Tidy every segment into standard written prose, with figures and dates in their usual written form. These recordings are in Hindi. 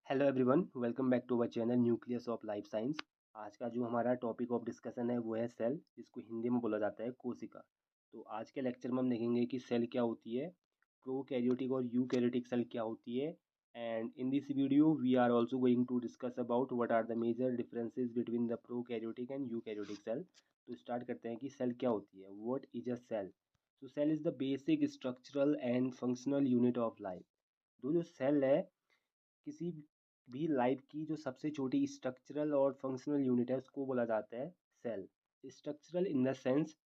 Hello everyone, welcome back to our channel nucleus of life science. आज का जो हमारा टॉपिक ऑफ डिस्कशन है वो है सेल, जिसको हिंदी में बोला जाता है कोशिका। तो आज के लेक्चर में हम देखेंगे कि सेल क्या होती है, प्रोकैरियोटिक और यूकैरियोटिक सेल क्या होती है। And in this video we are also going to discuss about what are the major differences between the prokaryotic and eukaryotic cell. तो स्टार्ट करते हैं कि सेल क्या होती है। What is a cell? तो cell is the basic structural and functional unit of life. जो सेल है, किसी भी लाइफ की जो सबसे छोटी स्ट्रक्चरल और फंक्शनल यूनिट है उसको बोला जाता है cell. Structural in the sense,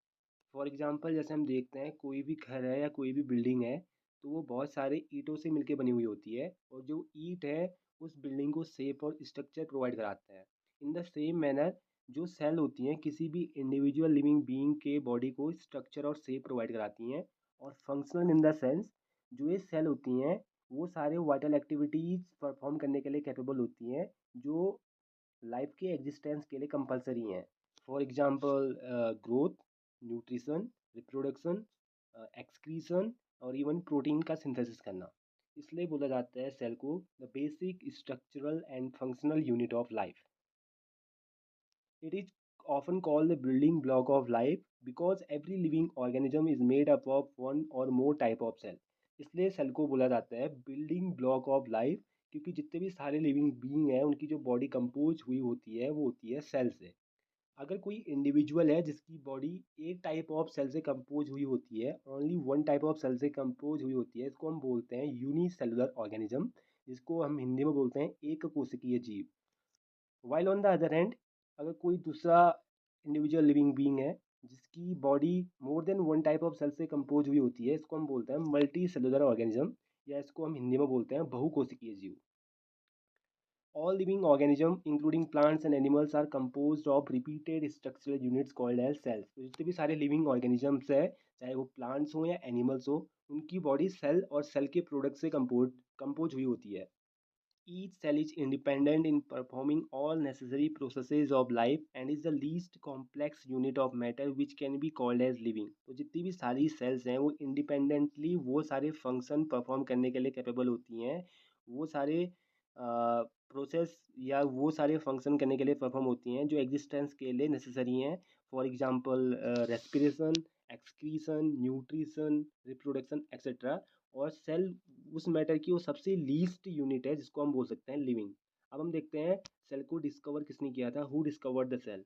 for example जैसे हम देखते हैं कोई भी घर है या कोई भी बिल्डिंग है, तो वो बहुत सारे ईंटों से मिलकर बनी हुई होती है और जो ईंट है उस बिल्डिंग को शेप और स्ट्रक्चर प्रोवाइड कराता है। इन द सेम मैनर जो सेल होती हैं किसी भी इंडिविजुअल लिविंग बीइंग के बॉडी को स्ट्रक्चर और शेप प्रोवाइड कराती हैं। और फंक्शनल इन द सेंस, जो ये सेल होती हैं वो सारे वाइटल एक्टिविटीज़ परफॉर्म करने के लिए कैपेबल होती हैं, जो लाइफ के एग्जिस्टेंस के लिए कंपलसरी हैं। For example growth, nutrition, reproduction, excretion और इवन प्रोटीन का सिंथेसिस करना। इसलिए बोला जाता है सेल को the basic structural and functional unit of life. It is often called the building block of life because every living organism is made up of one or more type of cell. इसलिए सेल को बोला जाता है बिल्डिंग ब्लॉक ऑफ लाइफ, क्योंकि जितने भी सारे लिविंग बीइंग हैं उनकी जो बॉडी कंपोज हुई होती है वो होती है सेल से। अगर कोई इंडिविजुअल है जिसकी बॉडी एक टाइप ऑफ सेल से कंपोज हुई होती है, only one type of cell से कंपोज हुई होती है, इसको हम बोलते हैं यूनिसेलुलर ऑर्गेनिज्म, जिसको हम हिंदी में बोलते हैं एक कोशिकीय जीव। While on the other hand, अगर कोई दूसरा इंडिविजुअल लिविंग बीइंग है जिसकी body more than one type of cell से कंपोज हुई होती है, इसको हम बोलते हैं मल्टी सेलुलर ऑर्गेनिज्म, या इसको हम हिंदी में बोलते हैं बहुकोशिकीय जीव। All living organisms, including plants and animals, are composed of repeated structural units called as cells. तो जितने भी सारे living organisms है, चाहे वो plants हो या animals हो, उनकी body cell और cell के product से compose हुई होती है। Each cell is independent in performing all necessary processes of life and is the least complex unit of matter which can be called as living। तो जितनी भी सारी cells हैं वो independently वो सारे function perform करने के लिए capable होती हैं, वो सारे प्रोसेस या वो सारे फंक्शन करने के लिए परफॉर्म होती हैं जो एग्जिस्टेंस के लिए नेसेसरी हैं। For example respiration, excretion, nutrition, reproduction etcetera. और सेल उस मैटर की वो सबसे लीस्ट यूनिट है जिसको हम बोल सकते हैं लिविंग। अब हम देखते हैं सेल को डिस्कवर किसने किया था, हु डिस्कवर्ड द सेल।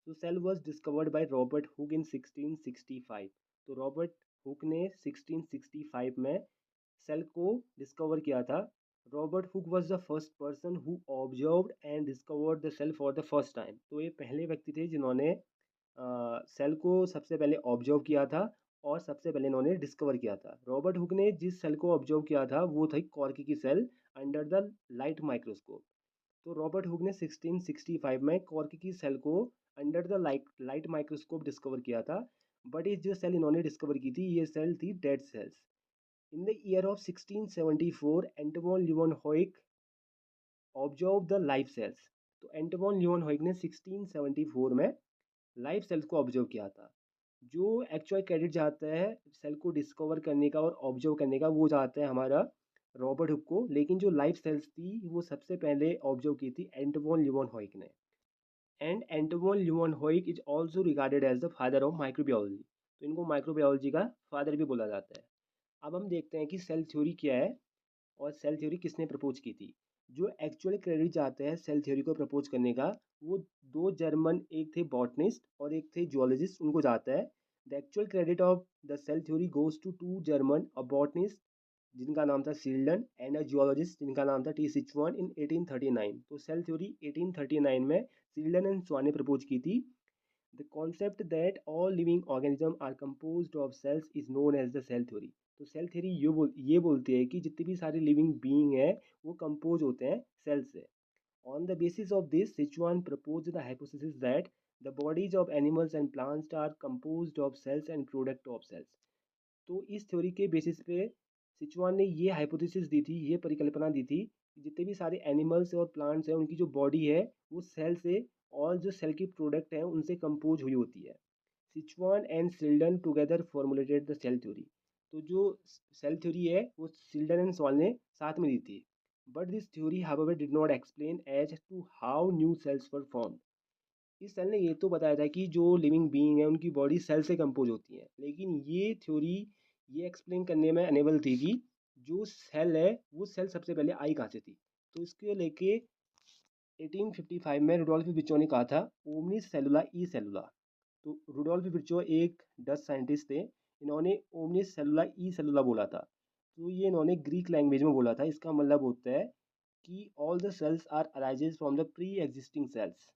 तो cell was discovered by Robert Hooke in 1665। तो रॉबर्ट हुक ने 1665 में सेल को डिस्कवर किया था। Robert Hooke was the first person who observed and discovered the cell for the first time. तो ये पहले व्यक्ति थे जिन्होंने सेल को सबसे पहले ऑब्जर्व किया था और सबसे पहले इन्होंने डिस्कवर किया था। रॉबर्ट हुक ने जिस सेल को ऑब्जर्व किया था वो थी कॉर्की की cell under the light microscope. तो रॉबर्ट हुक ने 1665 में कॉर्की की सेल को under the light microscope discover किया था। बट ये जो सेल इन्होंने डिस्कवर की थी ये सेल थी dead cells. In the year of 1674, Antoine Leeuwenhoek observed the live cells। तो एंटोवन लियोनहोइक ने 1674 में लाइव सेल्स को ऑब्जर्व किया था। जो एक्चुअल क्रेडिट जाता है सेल को डिस्कवर करने का और ऑब्जर्व करने का वो जाता है हमारा रॉबर्ट हुक को, लेकिन जो लाइव सेल्स थी वो सबसे पहले ऑब्जर्व की थी एंटोवन लियोनहोइक ने। And Antonie van Leeuwenhoek is also regarded as the father of microbiology. तो इनको माइक्रोबायोलॉजी का फादर भी बोला जाता है। अब हम देखते हैं कि सेल थ्योरी क्या है और सेल थ्योरी किसने प्रपोज की थी। जो एक्चुअल क्रेडिट चाहते हैं सेल थ्योरी को प्रपोज करने का, वो दो जर्मन, एक थे बॉटनिस्ट और एक थे जियोलॉजिस्ट, उनको जाता है। The actual credit of the cell theory goes to to German, a botanist जिनका नाम था सिल्डन एंड अ जियोलॉजिस्ट जिनका नाम था टी सिचुआन इन 1839। तो सेल थ्योरी 1839 में सिल्डन एंड स्वान ने प्रपोज की थी। The concept that all living organisms are composed of cells is known as the cell theory। तो सेल थ्योरी ये बोलती है कि जितने भी सारे लिविंग बीइंग है वो कंपोज होते हैं सेल से। On the basis of this, Sichuan proposed the hypothesis that the bodies of animals and plants are composed of cells and product of cells। तो इस थ्योरी के बेसिस पे सिचुआन ने ये हाइपोथेसिस दी थी, ये परिकल्पना दी थी कि जितने भी सारे एनिमल्स और प्लांट्स हैं उनकी जो बॉडी है वो सेल से और जो सेल की प्रोडक्ट हैं उनसे कंपोज हुई होती है। Schwann and Schleiden together formulated the cell theory. तो जो सेल थ्योरी है वो सिल्डन एंड सॉल ने साथ में दी थी। But this theory however did not explain as to how new cells were formed. इस सेल ने ये तो बताया था कि जो लिविंग बीइंग है उनकी बॉडी सेल से कंपोज होती है, लेकिन ये थ्योरी ये एक्सप्लेन करने में अनेबल थी कि जो सेल है वो सेल सबसे पहले आई कहाँ से थी। तो इसके लेके 1855 में रुडोल्फ विर्चो ने कहा था ओमनिस सेलुला ई सेलुला। तो रुडोल्फ विर्चो एक डच साइंटिस्ट थे। इन्होंने ओमनिस सेलुला ई सेलुला बोला था। तो ये इन्होंने ग्रीक लैंग्वेज में बोला था। इसका मतलब होता है कि all the cells are arises from the pre existing cells.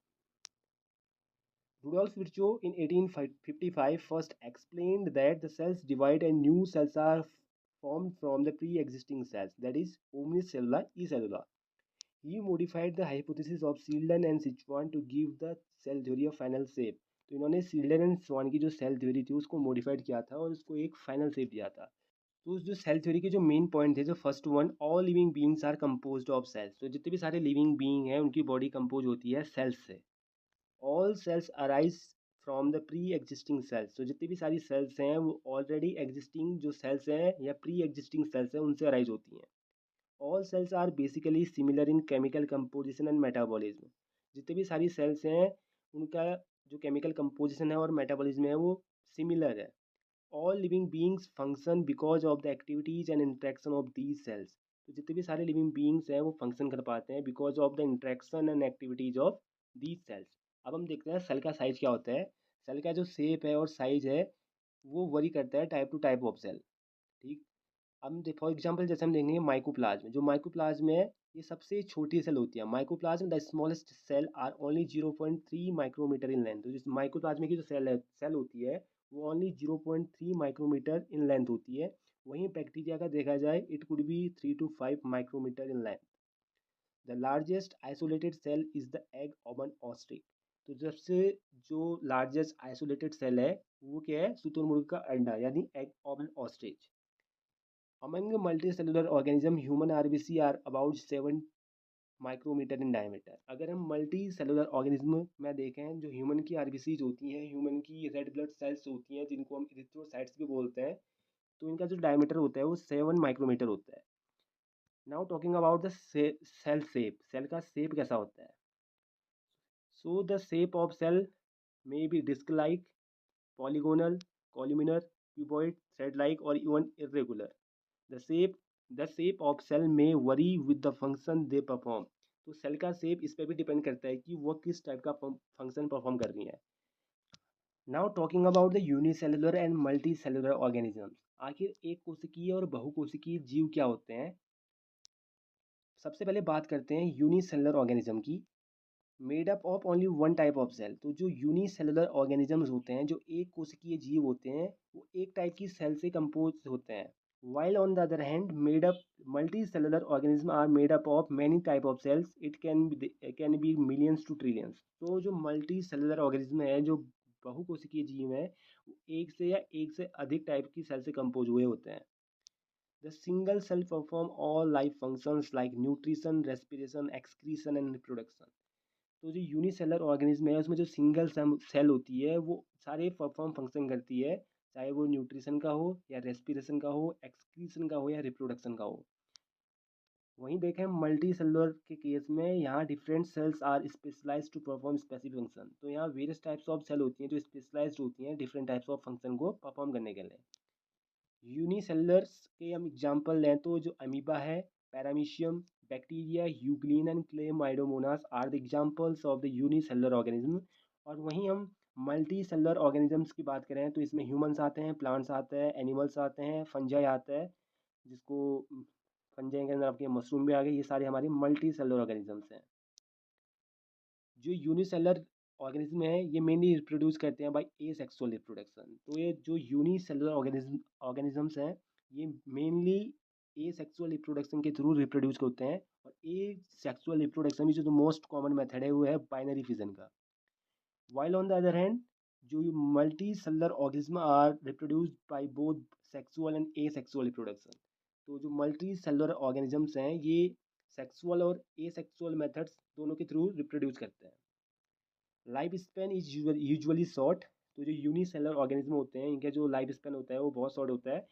Rudolf Virchow in 1855 first explained that the cells divide and new cells are formed from the pre-existing cells, that is, omnicellula ecellula. He modified the hypothesis of Seldon and Sichuan to give the cell theory a final shape. तो इन्होंने सील्डन एंड स्वान की जो सेल थ्योरी थी उसको मॉडिफाइड किया था और उसको एक फाइनल शेप दिया था। तो उस जो सेल थ्योरी के जो मेन पॉइंट थे, जो first one, all living beings are composed of cells. तो जितने भी सारे लिविंग बीइंग हैं उनकी बॉडी कंपोज होती है सेल्स से। All cells arise from the pre existing cells. तो जितनी भी सारी सेल्स हैं वो ऑलरेडी एग्जिस्टिंग जो सेल्स हैं या प्री एग्जिस्टिंग सेल्स हैं उनसे अराइज होती हैं। All cells are basically similar in chemical composition and metabolism. जितनी भी सारी सेल्स हैं उनका जो केमिकल कंपोजिशन है और मेटाबॉलिज्म है वो सिमिलर है। All living beings function because of the activities and interaction of these cells. तो जितने भी सारे लिविंग बीइंग्स हैं वो फंक्शन कर पाते हैं because of the interaction and activities of these cells. अब हम देखते हैं सेल का साइज क्या होता है। सेल का जो शेप है और साइज है वो वरी करता है type to type of cell. ठीक। अब फॉर एग्जांपल जैसे हम देखेंगे माइकोप्लाज्म। जो माइकोप्लाज्म है ये सबसे छोटी सेल होती है। Mycoplasma the smallest cell are only 0.3 micrometer in length. तो जिस माइकोप्लाज्म की जो सेल होती है वो ओनली 0.3 माइक्रोमीटर इन लेंथ होती है। वहीं बैक्टीरिया का देखा जाए it could be 3 to 5 micrometer in length. The largest isolated cell is the egg of an ostrich. तो सबसे जो लार्जेस्ट आइसोलेटेड सेल है वो क्या है, शुतुरमुर्ग का अंडा यानी egg of an ostrich. Among multicellular organism, human RBC are about 7 micrometer in diameter. अगर हम मल्टी सेलुलर ऑर्गेनिज्म में देखें, जो ह्यूमन की आरबीसीज होती हैं, ह्यूमन की रेड ब्लड सेल्स होती हैं जिनको हम इरिथ्रोसाइट्स भी बोलते हैं, तो इनका जो डायमीटर होता है वो 7 माइक्रोमीटर होता है। Now talking about the cell shape. Cell का शेप कैसा होता है। So the shape of cell may be disc like, polygonal, columnar, cuboid, thread like or even irregular. The shape the shape of cell may vary with the function they perform. तो सेल का शेप इस पर भी डिपेंड करता है कि वो किस टाइप का फंक्शन परफॉर्म कर रही है। Now talking about the unicellular and multi cellular organisms. आखिर एक कोशिकीय और बहुकोशिकीय जीव क्या होते हैं। सबसे पहले बात करते हैं यूनिसेलुलर ऑर्गेनिज्म की। Made up of only one type of cell. तो जो यूनिसेलुलर ऑर्गेनिजम्स होते हैं, जो एक कोशिकीय जीव होते हैं, वो एक टाइप की सेल से कंपोज होते हैं। While on the other hand, made up multicellular organisms are made up of many type of cells. It can be millions to trillions. तो जो multicellular organism है, जो बहुकोशिकीय जीव है, वो एक से या एक से अधिक टाइप की सेल से कंपोज हुए होते हैं। The single cell perform all life functions like nutrition, respiration, excretion and reproduction. तो जो यूनिसेलर ऑर्गेनिज्म है उसमें जो सिंगल सेल होती है वो सारे परफॉर्म फंक्शन करती है, चाहे वो न्यूट्रिशन का हो या रेस्पिरेशन का हो, एक्सक्रीशन का हो या रिप्रोडक्शन का हो। वहीं देखें मल्टी सेलुलर के केस में यहाँ different cells are specialized to perform specific function. तो यहाँ वेरियस टाइप्स ऑफ सेल होती हैं जो स्पेशलाइज्ड होती हैं डिफरेंट टाइप्स ऑफ फंक्शन को परफॉर्म करने के लिए। यूनिसेलुलर्स के हम एग्जांपल लें तो जो अमीबा है, paramecium, bacteria, euglena and chlamydomonas are the examples of the unicellular organism. और वहीं हम मल्टी सेलुलर ऑर्गेनिजम्स की बात करें तो इसमें ह्यूमंस आते हैं, प्लांट्स आते हैं, एनिमल्स आते हैं, फंजाई आता है, जिसको फंजाई के अंदर आपके मशरूम भी आ गए। ये सारे हमारे मल्टी सेलुलर ऑर्गेनिजम्स हैं। जो यूनिसेलर ऑर्गेनिज्म है ये मेनली रिप्रोड्यूस करते हैं बाय एसेक्सुअल रिप्रोडक्शन। तो ये जो यूनिसेलुलर ऑर्गेनिजम्स हैं ये मेनली एसेक्सुअल रिप्रोडक्शन के थ्रू रिप्रोड्यूस होते हैं। और एसेक्सुअल रिप्रोडक्शन में जो मोस्ट कॉमन मेथड है वो है बाइनरी फिजन का। While on the other hand जो multi cellular organism are reproduced by both sexual and asexual reproduction. तो जो मल्टी सेलुलर ऑर्गेनिजम्स हैं ये सेक्सुअल और एसेक्सुअल मेथड्स दोनों के थ्रू रिप्रोड्यूस करते हैं। Life span is usually short. तो जो यूनिसेलर ऑर्गेनिज्म होते हैं इनका जो लाइफ स्पेन होता है वो बहुत शॉर्ट होता है।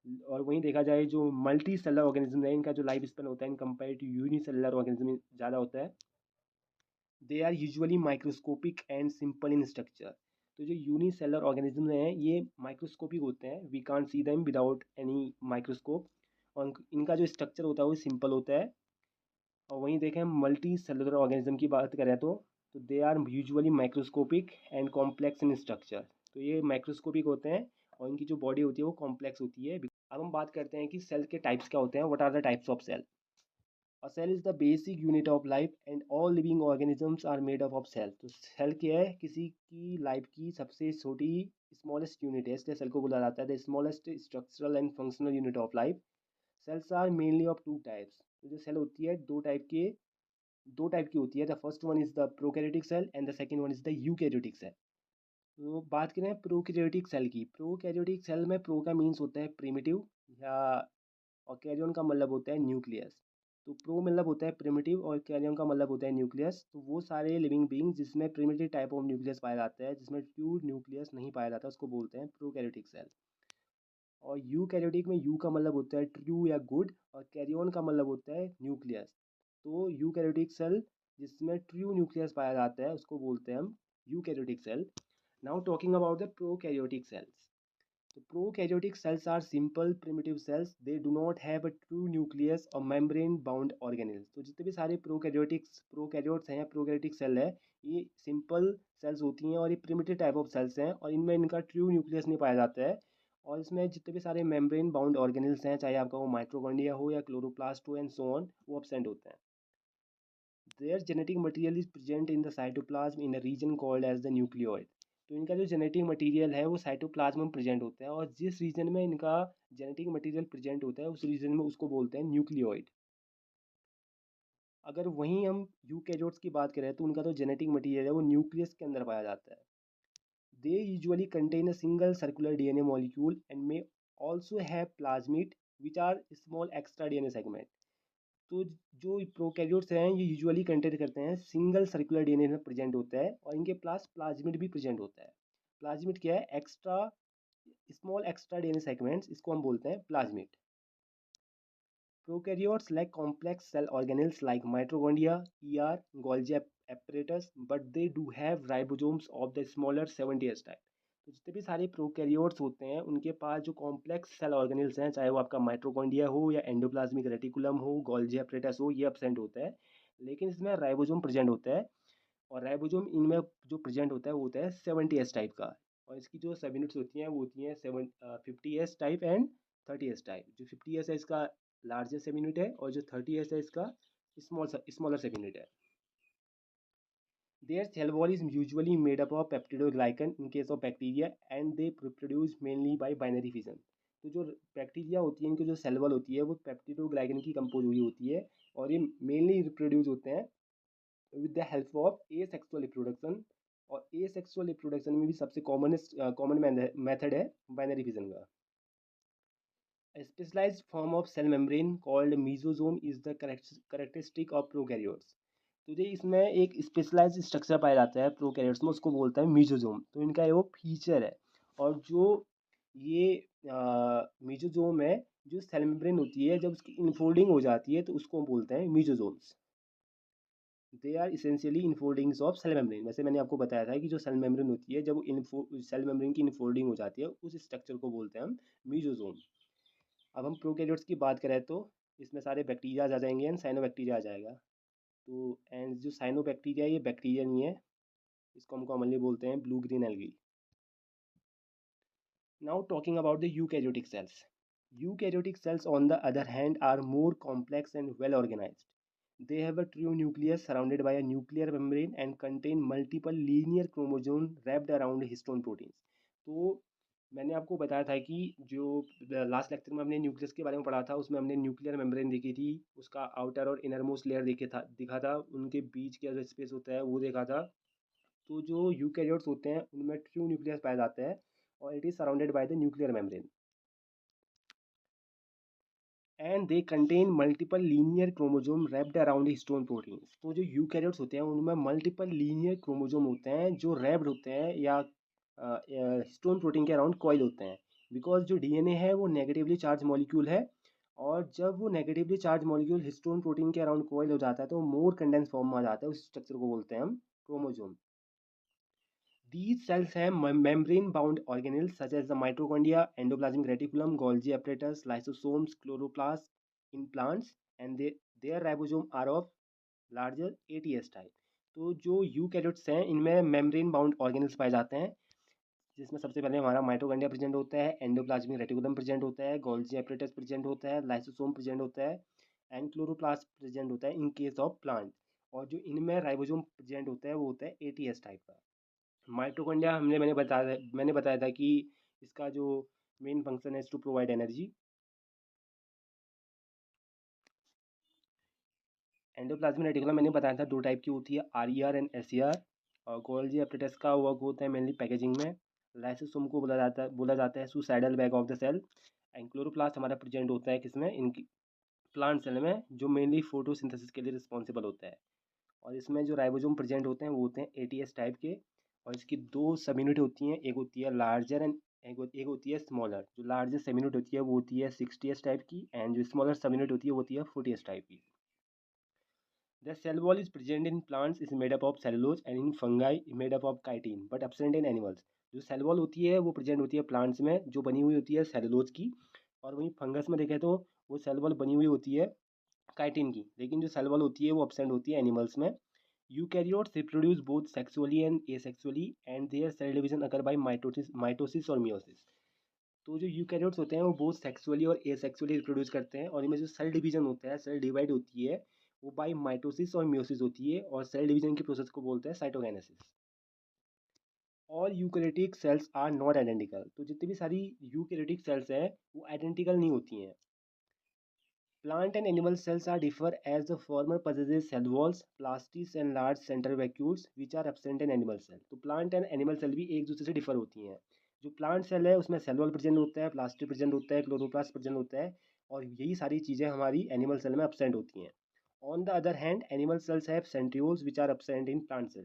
और वहीं देखा जाए जो मल्टी सेलर ऑर्गेनिज्म है, इनका जो लाइफ स्पेन होता है in compare to unicellular organism ज़्यादा होता है। They are usually microscopic and simple in structure. तो जो यूनिसेलर ऑर्गेनिज्म हैं ये माइक्रोस्कोपिक होते हैं, we can't see them without any microscope, और इनका जो स्ट्रक्चर होता है वो सिंपल होता है। और वहीं देखें मल्टी सेलुलर ऑर्गेनिज्म की बात करें तो they are usually microscopic and complex in structure. तो ये माइक्रोस्कोपिक होते हैं और इनकी जो बॉडी होती है वो कॉम्प्लेक्स होती है। अब हम बात करते हैं कि सेल के टाइप्स क्या होते हैं, what are the types of cell. A cell is the basic unit of life and all living organisms are made up of cell। तो सेल क्या है, किसी की लाइफ की सबसे छोटी स्मॉलेस्ट यूनिट है, इसलिए सेल को बोला जाता है the smallest structural and functional unit of life. Cells are mainly of two types. तो जो सेल होती है दो टाइप की होती है। The first one is the prokaryotic cell and the second one is the eukaryotic cell. तो बात करें प्रोकैरियोटिक सेल की, प्रोकैरियोटिक सेल में प्रो का मीन्स होता है प्रिमिटिव, या और कैरियन का मतलब होता है न्यूक्लियस। तो प्रो मतलब होता है प्रिमिटिव और कैरियन का मतलब होता है न्यूक्लियस। तो वो सारे लिविंग बींग जिसमें प्रिमिटिव टाइप ऑफ न्यूक्लियस पाया जाता है, जिसमें प्यूर न्यूक्लियस नहीं पाया जाता, उसको बोलते हैं प्रोकैरियोटिक सेल। और यूकैरियोटिक में यू का मतलब होता है ट्रू या गुड, और कैरियन का मतलब होता है न्यूक्लियस। तो यूकैरियोटिक सेल जिसमें ट्रू न्यूक्लियस पाया जाता है उसको बोलते हैं हम eukaryotic cell. Now talking about the prokaryotic cells. So prokaryotic cells are simple primitive cells. They do not have a true nucleus or membrane bound organelles। तो जितने भी सारे प्रोकैरियोट्स हैं, प्रोकैरियोटिक सेल है, ये सिंपल सेल्स होती हैं और ये प्रिमिटिव टाइप ऑफ सेल्स हैं और इनमें इनका ट्रू न्यूक्लियस नहीं पाया जाता है। और इसमें जितने भी सारे मेम्ब्रेन बाउंड ऑर्गेनल्स हैं, चाहे आपका वो माइट्रोकॉन्ड्रिया हो या क्लोरोप्लास्ट हो एंड सो ऑन, वो एब्सेंट होते हैं। Their genetic material is present in the cytoplasm in a region called as the nucleoid। तो इनका जो जेनेटिक मटेरियल है वो साइटोप्लाज्म में प्रेजेंट होता है, और जिस रीजन में इनका जेनेटिक मटेरियल प्रेजेंट होता है उस रीजन में उसको बोलते हैं न्यूक्लियोइड। अगर वहीं हम यूकैरियोट्स की बात करें तो उनका जो जेनेटिक मटेरियल है वो न्यूक्लियस के अंदर पाया जाता है। They usually contain a single circular DNA molecule and may also have plasmid which are small extra DNA segment. तो जो प्रोकैरियोट्स हैं ये यूजुअली कंटेन करते हैं सिंगल सर्कुलर डीएनए में प्रेजेंट होता है, और इनके पास प्लाज्मिड भी प्रेजेंट होता है। प्लाज्मिड क्या है, extra small extra DNA segments, इसको हम बोलते हैं plasmid. Prokaryotes lack complex cell organelles like mitochondria, ER, Golgi apparatus, but they do have ribosomes of the smaller 70s type। तो जितने भी सारे प्रोकैरियोट्स होते हैं उनके पास जो कॉम्प्लेक्स सेल ऑर्गेनल्स हैं, चाहे वो आपका माइटोकॉन्ड्रिया हो या एंडोप्लाज्मिक रेटिकुलम हो, गोल्जी apparatus हो, ये एब्सेंट होता है। लेकिन इसमें राइबोसोम प्रेजेंट होता है, और राइबोसोम इनमें जो प्रेजेंट होता है वो होता है 70s टाइप का। और इसकी जो सब यूनिट्स होती हैं वो होती हैं 50s type and 30s type. जो 50s है इसका लार्जेस्ट सब यूनिट है, और जो 30s है इसका स्मॉलर सब यूनिट है। Their cell wall is usually made up of peptidoglycan in case of bacteria and they reproduce mainly by binary fission। तो जो बैक्टीरिया होती है इनकी जो सेल वॉल होती है वो पेप्टिडोग्लाइकन की कंपोज हुई होती है, और ये मेनली रिप्रोड्यूस होते हैं with the help of asexual reproduction. और एसेक्सुअल रिप्रोडक्शन में भी सबसे कॉमन मेथड है बाइनरी फिजन का। A specialized form of cell membrane called mesosome is the characteristic of prokaryotes। तो ये इसमें एक स्पेशलाइज्ड स्ट्रक्चर पाया जाता है प्रोकैरियोट्स में, उसको बोलता है मीजोजोम। तो इनका ये वो फीचर है। और जो ये मीजोजोम है, जो सेल मेम्ब्रेन होती है जब उसकी इनफोल्डिंग हो जाती है तो उसको बोलते हैं mesosomes. They are essentially infoldings of cell membrane. वैसे मैंने आपको बताया था कि जो सेल मेम्ब्रेन होती है जब सेल मेम्ब्रेन की इनफोल्डिंग हो जाती है उस स्ट्रक्चर को बोलते हैं हम मीजोजोम। अब हम प्रोकैरियोट्स की बात करें तो इसमें सारे बैक्टीरिया आ जाएंगे एंड साइनोबैक्टीरिया आ जाएगा। तो एंड जो साइनोबैक्टीरिया ये बैक्टीरिया नहीं है, इसको हम कॉमनली बोलते हैं blue green algae. Now talking about the eukaryotic cells. Eukaryotic cells on the other hand are more complex and well organised. They have a true nucleus surrounded by a nuclear membrane and contain multiple linear chromosomes wrapped around histone proteins। तो मैंने आपको बताया था कि जो लास्ट लेक्चर में हमने न्यूक्लियस के बारे में पढ़ा था उसमें हमने न्यूक्लियर मेम्ब्रेन देखी थी, उसका आउटर और इनर मोस्ट लेयर दिखा था, उनके बीच का जो स्पेस होता है वो देखा था। तो जो यूकैरियोट्स होते हैं उनमें ट्रू न्यूक्लियस पाया जाता है और it is surrounded by the nuclear membrane and they contain multiple linear chromosome wrapped around histone proteins. तो जो यूकैरियोट्स होते हैं उनमें मल्टीपल लीनियर क्रोमोजोम होते हैं जो रैप्ड होते हैं या हिस्टोन प्रोटीन के अराउंड कॉइल होते हैं। बिकॉज जो डीएनए है वो नेगेटिवली चार्ज मॉलिक्यूल है, और जब वो negatively charge molecule histone protein के अराउंड कोइल हो जाता है तो मोर कंडेंस फॉर्म में आ जाता है, उस स्ट्रक्चर को बोलते हैं हम chromosome. These cells have membrane-bound organelles such as the mitochondria, endoplasmic reticulum, Golgi apparatus, lysosomes, chloroplasts in plants, and their ribosome are of larger ATS type। तो जो यूकैरियोट्स हैं इनमें मेम्ब्रेन बाउंड ऑर्गेनल्स पाए जाते हैं, जिसमें सबसे पहले हमारा माइटोकॉन्ड्रिया प्रेजेंट होता है, एंडोप्लाज्मिक रेटिकुलम प्रेजेंट होता है, गोल्जी apparatus प्रेजेंट होता है, लाइसोसोम प्रेजेंट होता है, एंड क्लोरोप्लास्ट प्रेजेंट होता है इन केस ऑफ प्लांट। और जो इनमें राइबोसोम प्रेजेंट होता है वो होता है एटीएस टाइप का। माइटोकॉन्ड्रिया मैंने बताया था कि इसका जो मेन फंक्शन है to provide energy. Endoplasmic reticulum मैंने बताया था दो टाइप की होती है, आरईआर एंड एसईआर। और गोल्जी एपरेटस का वर्क होता है मेनली पैकेजिंग में। लाइसोसोम को बोला जाता है suicidal bag of the cell. And chloroplast हमारा प्रेजेंट होता है किसमें, इनकी प्लांट सेल में, जो मेनली फोटोसिंथेसिस के लिए रिस्पॉन्सिबल होता है। और इसमें जो राइबोसोम प्रेजेंट होते हैं वो होते हैं एटीएस टाइप के। और इसकी दो सब यूनिट होती हैं, एक होती है लार्जर एंड एक होती है स्मॉलर। जो लार्जर सब यूनिट होती है वो होती है 60s टाइप की, एंड जो स्मॉलर सब यूनिट होती है वो होती है 40s टाइप की। The cell wall is present in plants is made up of cellulose and in fungi made up of chitin but absent in animals। जो सेल वॉल होती है वो प्रेजेंट होती है प्लांट्स में, जो बनी हुई होती है सेलुलोज की। और वहीं फंगस में देखें तो वो सेल वॉल बनी हुई होती है काइटिन की, लेकिन जो सेल वॉल होती है वो absent होती है एनिमल्स में। Eukaryotes reproduce both sexually and asexually and their cell division occur by mitosis और meiosis। तो जो यूकैरियोट्स होते हैं वो बोथ सेक्सुअली और एसेक्सुअली रिप्रोड्यूस करते हैं, और इनमें जो सेल डिवीजन होता है, सेल डिवाइड होती है, वो बाय माइटोसिस और मियोसिस होती है, और सेल डिवीजन के प्रोसेस को बोलते हैं cytokinesis. All eukaryotic cells are not identical. तो जितनी भी सारी यूकैरियोटिक सेल्स हैं वो आइडेंटिकल नहीं होती हैं। Plant and animal cells are differ as the former possesses cell walls, plastids and large central vacuoles which are absent in animal cell। तो plant and animal cell भी एक दूसरे से डिफर होती हैं। जो plant cell है उसमें cell wall प्रेजेंट होता है, प्लास्टिड प्रेजेंट होता है, क्लोरोप्लास्ट प्रेजेंट होता है, और यही सारी चीज़ें हमारी एनिमल सेल में absent होती हैं। On the other hand animal cells have centrioles which are absent in plant cell.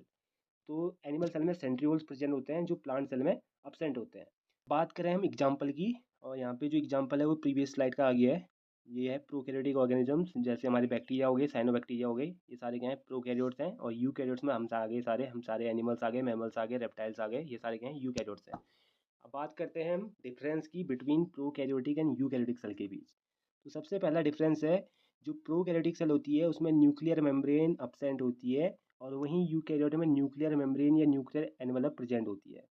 तो एनिमल सेल में सेंट्रियोल्स प्रेजेंट होते हैं जो प्लांट सेल में absent होते हैं। बात करें हम एग्जाम्पल की, और यहाँ पे जो एग्जाम्पल है वो प्रीवियस स्लाइड का आ गया है। ये है प्रोकैरियोटिक ऑर्गेनिजम्स, जैसे हमारे बैक्टीरिया हो गए, साइनोबैक्टीरिया हो गए, ये सारे क्या हैं, प्रोकैरियोट्स हैं। और यूकैरियोट्स में हम सारे एनिमल्स आ गए, मैमल्स आ गए, रेप्टाइल्स आ गए, ये सारे क्या हैं, यूकैरियोट्स हैं। अब बात करते हैं हम डिफरेंस की between prokaryotic and eukaryotic cell के बीच। तो सबसे पहला डिफरेंस है, जो प्रोकैरियोटिक सेल होती है उसमें न्यूक्लियर मेम्ब्रेन अब्सेंट होती है, और वहीं यूकैरियोट में न्यूक्लियर मेम्ब्रेन या न्यूक्लियर एनवलप प्रेजेंट होती है।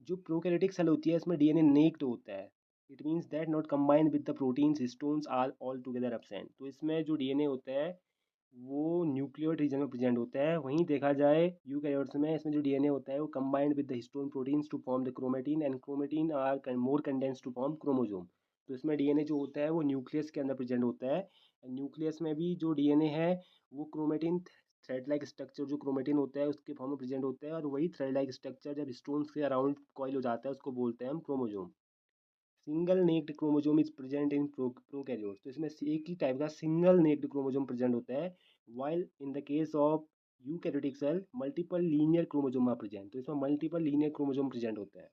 जो प्रोकैरियोटिक सेल होती है इसमें डीएनए नेक्ड होता है। It means that not combined with the proteins histones are altogether absent. तो इसमें जो डीएनए होता है वो न्यूक्लियोइड रीजन में प्रेजेंट होता है। वहीं देखा जाए यूकैरियोट्स में, इसमें जो डीएनए होता है वो combined with the histone proteins to form the chromatin, and chromatin are more condensed to form chromosome. तो इसमें डीएनए जो होता है वो न्यूक्लियस के अंदर प्रेजेंट होता है। न्यूक्लियस में भी जो डीएनए है वो क्रोमेटिन थ्रेड लाइक स्ट्रक्चर, जो क्रोमेटिन होता है उसके फॉर्म में प्रेजेंट होता है, और वही थ्रेड लाइक स्ट्रक्चर जब स्टोन्स के अराउंड कॉइल हो जाता है उसको बोलते हैं हम chromosome. Single naked chromosome is present in prokaryotes. तो इसमें एक ही टाइप का सिंगल नेक्ड क्रोमोसोम प्रेजेंट होता है, while in the case of eukaryotic cell multiple linear chromosome are present. तो इसमें मल्टीपल लीनियर क्रोमोसोम प्रेजेंट होते हैं।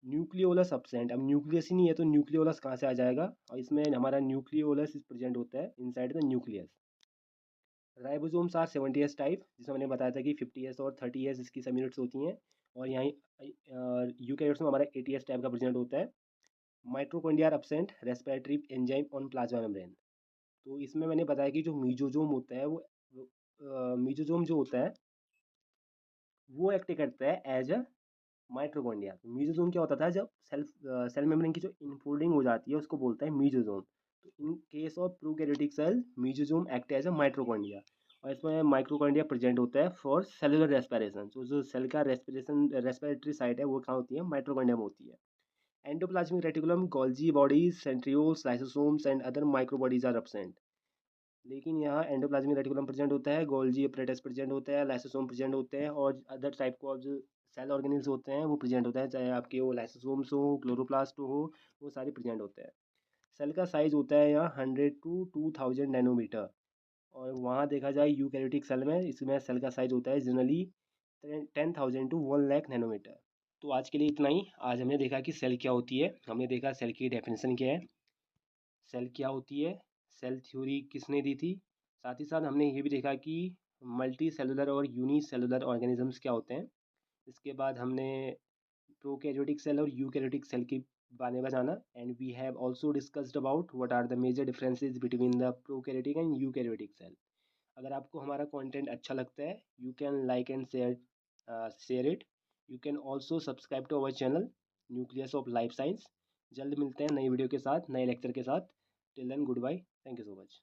Nucleolus absent. अब न्यूक्लियस ही नहीं है तो न्यूक्लियोलस कहाँ से आ जाएगा, और इसमें हमारा न्यूक्लियोलस प्रेजेंट होता है inside the nucleus. Ribosomes are 70s type, जिसमें मैंने बताया था कि 50s और 30s इसकी सब यूनिट्स होती हैं। और यहाँ यूकैरियोट्स में हमारा 80s टाइप का प्रेजेंट होता है। Mitochondria are absent respiratory enzyme on plasma membrane. तो इसमें मैंने बताया कि जो मीजोजोम होता है वो मीजोजोम जो होता है वो एक्ट करता है एज अ माइटोकॉन्ड्रिया। तो मीजोजोम क्या होता था, जब सेल मेम्ब्रेन की जो इनफोल्डिंग हो जाती है उसको बोलते हैं मीजोजोम। तो in case of prokaryotic cell mesosome act as a mitochondria. और इसमें माइटोकॉन्ड्रिया प्रेजेंट होता है फॉर सेलुलर रेस्पिरेशन। तो जो सेल का रेस्पिरेटरी साइट है वो कहाँ होती है, माइटोकॉन्ड्रिया में होती है। Endoplasmic reticulum, Golgi bodies, centrioles, lysosomes and other micro bodies are absent. लेकिन यहाँ एंडोप्लाज्मिक रेटिकुलम प्रेजेंट होता है, गोल्जी अपरेटस प्रेजेंट होता है, लाइसोसोम प्रेजेंट होते हैं, और अदर टाइप को जो सेल ऑर्गेनिल्स होते हैं वो प्रेजेंट होता है, चाहे आपके वो लाइसोसोम्स हो, क्लोरोप्लास्ट हो, वो सारे प्रेजेंट होते हैं। सेल का साइज होता है यहाँ 100 to 2000 नैनोमीटर। और वहाँ देखा जाए यूकैरियोटिक सेल में, इसमें सेल का साइज होता है जनरली 10,000 to 1 लाख नैनोमीटर। तो आज के लिए इतना ही। आज हमने देखा कि सेल क्या होती है, हमने देखा सेल की डेफिनेशन क्या है, सेल क्या होती है, सेल थ्योरी किसने दी थी। साथ ही साथ हमने ये भी देखा कि मल्टी सेलुलर और यूनिसेलुलर ऑर्गेनिजम्स क्या होते हैं। इसके बाद हमने प्रोकैरियोटिक सेल और यूकैरियोटिक सेल के बारे में जाना, and we have also discussed about what are the major differences between the prokaryotic and eukaryotic cell. अगर आपको हमारा कंटेंट अच्छा लगता है, you can like and share it. You can also subscribe to our channel nucleus of life science. जल्द मिलते हैं नई वीडियो के साथ, नए लेक्चर के साथ। Till then goodbye, thank you so much.